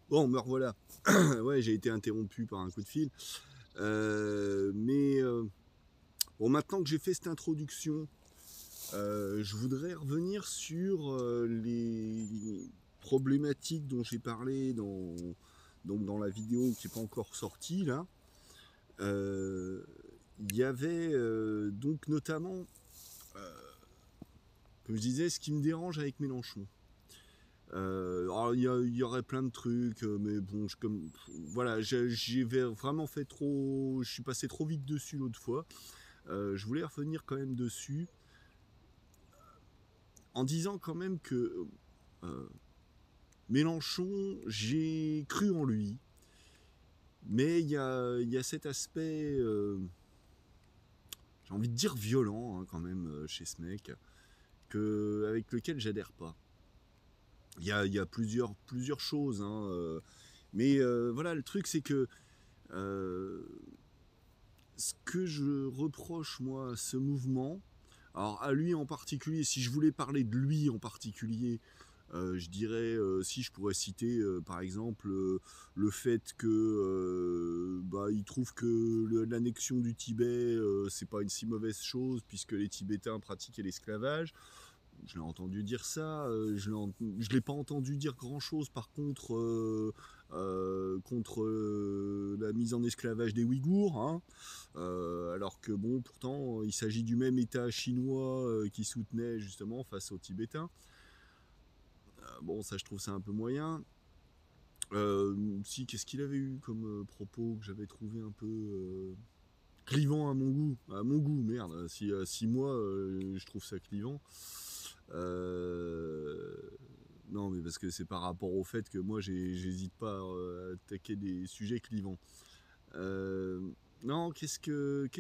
Bon, me revoilà. Ouais, j'ai été interrompu par un coup de fil. Bon, maintenant que j'ai fait cette introduction, je voudrais revenir sur les problématiques dont j'ai parlé dans la vidéo qui n'est pas encore sortie là. Euh, Il y avait donc notamment, comme je disais, ce qui me dérange avec Mélenchon. Alors il y aurait plein de trucs, mais bon, voilà, j'ai vraiment fait trop, je suis passé trop vite dessus l'autre fois. Je voulais revenir quand même dessus, en disant quand même que euh, Mélenchon, j'ai cru en lui, mais il y a cet aspect, j'ai envie de dire violent hein, quand même chez ce mec, avec lequel j'adhère pas. Il y a plusieurs choses, hein, voilà, le truc c'est que euh, ce que je reproche, moi, à ce mouvement, alors à lui en particulier, si je voulais parler de lui en particulier, je dirais, si je pourrais citer par exemple le fait que bah, il trouve que l'annexion du Tibet, c'est pas une si mauvaise chose puisque les Tibétains pratiquaient l'esclavage. Je l'ai entendu dire ça, je l'ai pas entendu dire grand chose par contre contre la mise en esclavage des Ouïghours, hein. Alors que bon, pourtant, il s'agit du même État chinois qui soutenait justement face aux Tibétains. Bon, ça, je trouve ça un peu moyen. Si, qu'est-ce qu'il avait eu comme propos que j'avais trouvé un peu clivant à mon goût, merde. Si moi, je trouve ça clivant. Euh, non, mais parce que c'est par rapport au fait que moi, j'hésite pas à attaquer des sujets clivants. Euh, non, qu'est-ce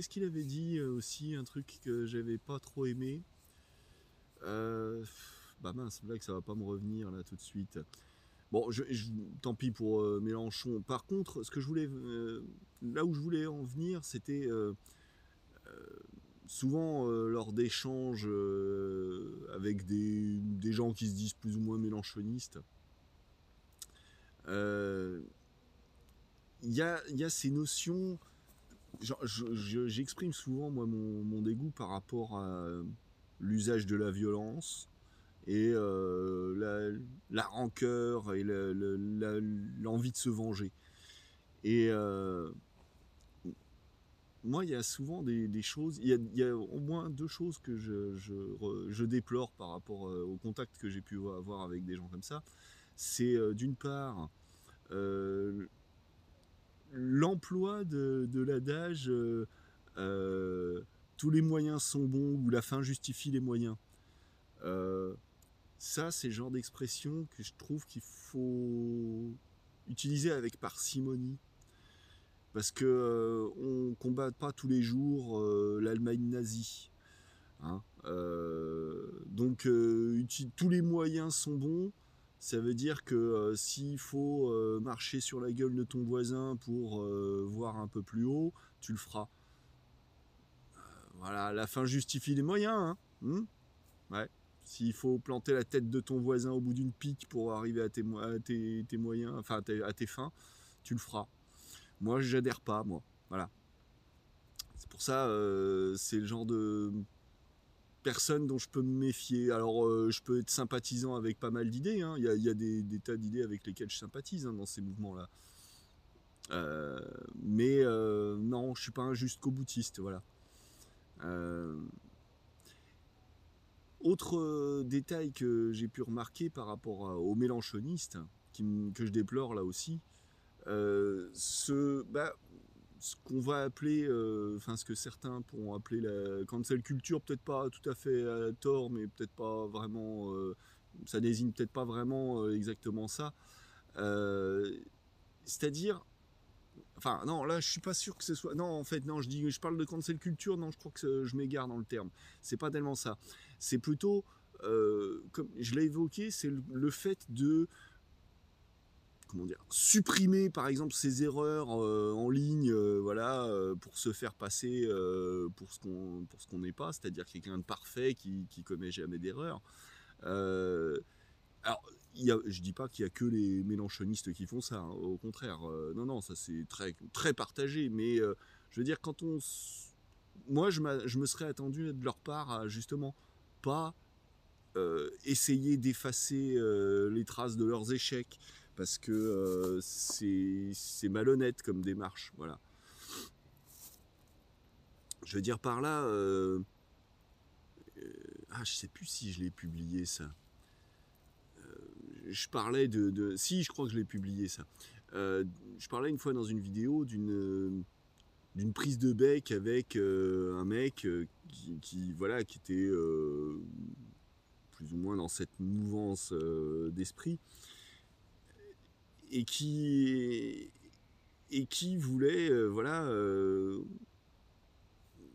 qu'il avait dit aussi, un truc que j'avais pas trop aimé. Bah mince, là que ça va pas me revenir là tout de suite. Bon, tant pis pour Mélenchon. Par contre, ce que je voulais, là où je voulais en venir, c'était souvent lors d'échanges avec des gens qui se disent plus ou moins mélenchonistes. euh, il y a ces notions. J'exprime souvent moi mon dégoût par rapport à l'usage de la violence et la rancœur et l'envie de se venger. Et moi, il y a souvent des choses, il y a au moins deux choses que je déplore par rapport au contact que j'ai pu avoir avec des gens comme ça. C'est d'une part euh, l'emploi de l'adage euh, tous les moyens sont bons ou la fin justifie les moyens. Euh, Ça, c'est le genre d'expression que je trouve qu'il faut utiliser avec parcimonie. Parce que on combat pas tous les jours l'Allemagne nazie. Hein. Donc tous les moyens sont bons. Ça veut dire que s'il faut marcher sur la gueule de ton voisin pour voir un peu plus haut, tu le feras. Voilà, la fin justifie les moyens. Hein. Ouais. S'il faut planter la tête de ton voisin au bout d'une pique pour arriver tes moyens, enfin à tes fins, tu le feras. Moi, j'adhère pas, moi. Voilà. C'est pour ça, c'est le genre de personne dont je peux me méfier. Alors, je peux être sympathisant avec pas mal d'idées. Hein. Il y a des tas d'idées avec lesquelles je sympathise hein, dans ces mouvements-là. Euh, non, je suis pas un jusqu'au boutiste. Voilà. Euh, Autre détail que j'ai pu remarquer par rapport aux mélanchonistes, que je déplore là aussi, ce qu'on va appeler, enfin ce que certains pourront appeler la cancel culture, peut-être pas tout à fait à tort, mais peut-être pas vraiment, ça désigne peut-être pas vraiment exactement ça. Euh, C'est-à-dire, enfin non, là je suis pas sûr que ce soit, non en fait non, je parle de cancel culture, non je crois que je m'égare dans le terme. C'est pas tellement ça. C'est plutôt, comme je l'ai évoqué, c'est le fait de comment dire, supprimer par exemple ces erreurs en ligne, voilà, pour se faire passer pour ce qu'on n'est pas, c'est-à-dire quelqu'un de parfait qui commet jamais d'erreur. Euh, alors, je dis pas qu'il y a que les mélanchonistes qui font ça, hein, au contraire. Non, non, ça c'est très, très partagé. Mais je veux dire, moi, je me serais attendu de leur part à justement pas essayer d'effacer les traces de leurs échecs, parce que c'est malhonnête comme démarche. Voilà. Je veux dire par là, je sais plus si je l'ai publié ça. Je parlais si, je crois que je l'ai publié ça. Je parlais une fois dans une vidéo d'une prise de bec avec un mec voilà, qui était plus ou moins dans cette mouvance d'esprit, et qui voulait voilà,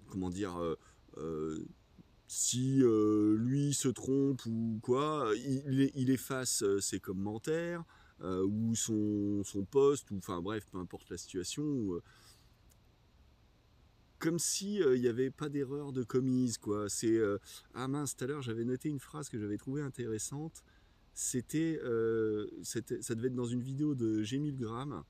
comment dire, si lui se trompe ou quoi, il efface ses commentaires ou son post, ou enfin bref, peu importe la situation, comme si il n'y avait pas d'erreur de commise, quoi. C'est ah mince, tout à l'heure j'avais noté une phrase que j'avais trouvée intéressante. C'était ça devait être dans une vidéo de G1000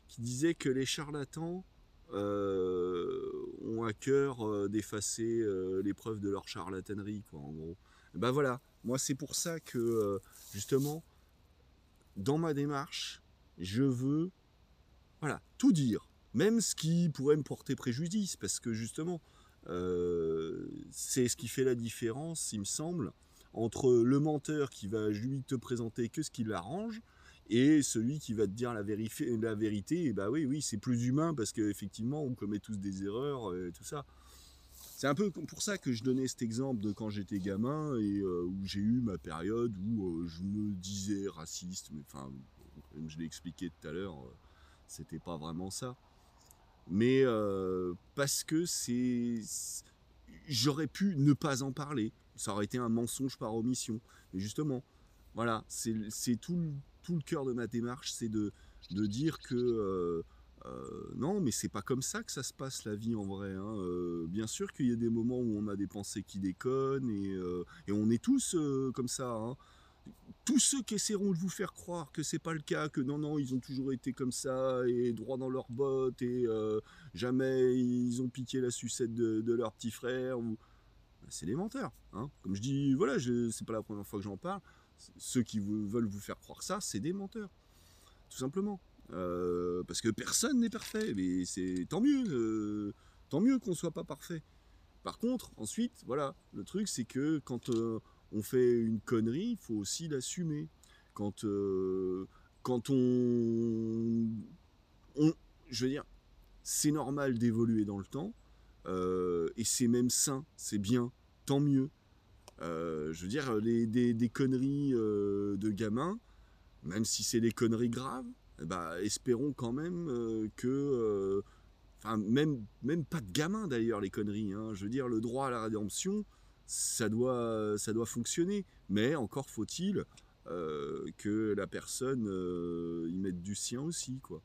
qui disait que les charlatans ont à cœur d'effacer les preuves de leur charlatanerie, quoi, en gros. Ben voilà, moi c'est pour ça que justement, dans ma démarche, je veux, voilà, tout dire, même ce qui pourrait me porter préjudice, parce que justement, c'est ce qui fait la différence, il me semble, entre le menteur qui va lui te présenter que ce qui l'arrange, et celui qui va te dire la vérité. Et bah oui, c'est plus humain, parce qu'effectivement, on commet tous des erreurs et tout ça. C'est un peu pour ça que je donnais cet exemple de quand j'étais gamin, et où j'ai eu ma période où je me disais raciste, mais enfin, comme je l'ai expliqué tout à l'heure, c'était pas vraiment ça. Mais parce que j'aurais pu ne pas en parler, ça aurait été un mensonge par omission. Mais justement, voilà, c'est tout le cœur de ma démarche, c'est de dire que non, mais c'est pas comme ça que ça se passe la vie en vrai, hein. Bien sûr qu'il y a des moments où on a des pensées qui déconnent, et on est tous comme ça, hein. Tous ceux qui essaieront de vous faire croire que c'est pas le cas, que non, ils ont toujours été comme ça, et droit dans leurs bottes, et jamais ils ont piqué la sucette de leur petit frère, c'est des menteurs, hein. Comme je dis, voilà, c'est pas la première fois que j'en parle. Ceux qui veulent vous faire croire ça, c'est des menteurs, tout simplement. Parce que personne n'est parfait, mais c'est tant mieux qu'on soit pas parfait. Par contre, ensuite, voilà, le truc c'est que quand on fait une connerie, il faut aussi l'assumer. Quand je veux dire, c'est normal d'évoluer dans le temps, et c'est même sain, c'est bien, tant mieux. Je veux dire, des conneries de gamins, même si c'est des conneries graves, bah, espérons quand même que... Enfin, même pas de gamins d'ailleurs, les conneries, hein. Je veux dire, le droit à la rédemption, ça doit fonctionner. Mais encore faut-il que la personne y mette du sien aussi, quoi.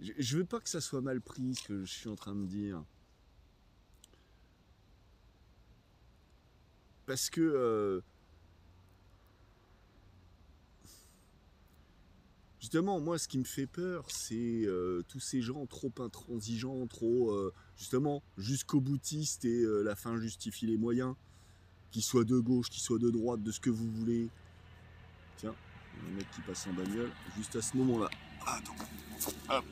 Je veux pas que ça soit mal pris, ce que je suis en train de dire. Parce que... justement, moi, ce qui me fait peur, c'est tous ces gens trop intransigeants, trop, justement, jusqu'au boutiste, et la fin justifie les moyens, qu'ils soient de gauche, qu'ils soient de droite, de ce que vous voulez. Tiens, il y a un mec qui passe en bagnole, juste à ce moment-là. Attends, hop.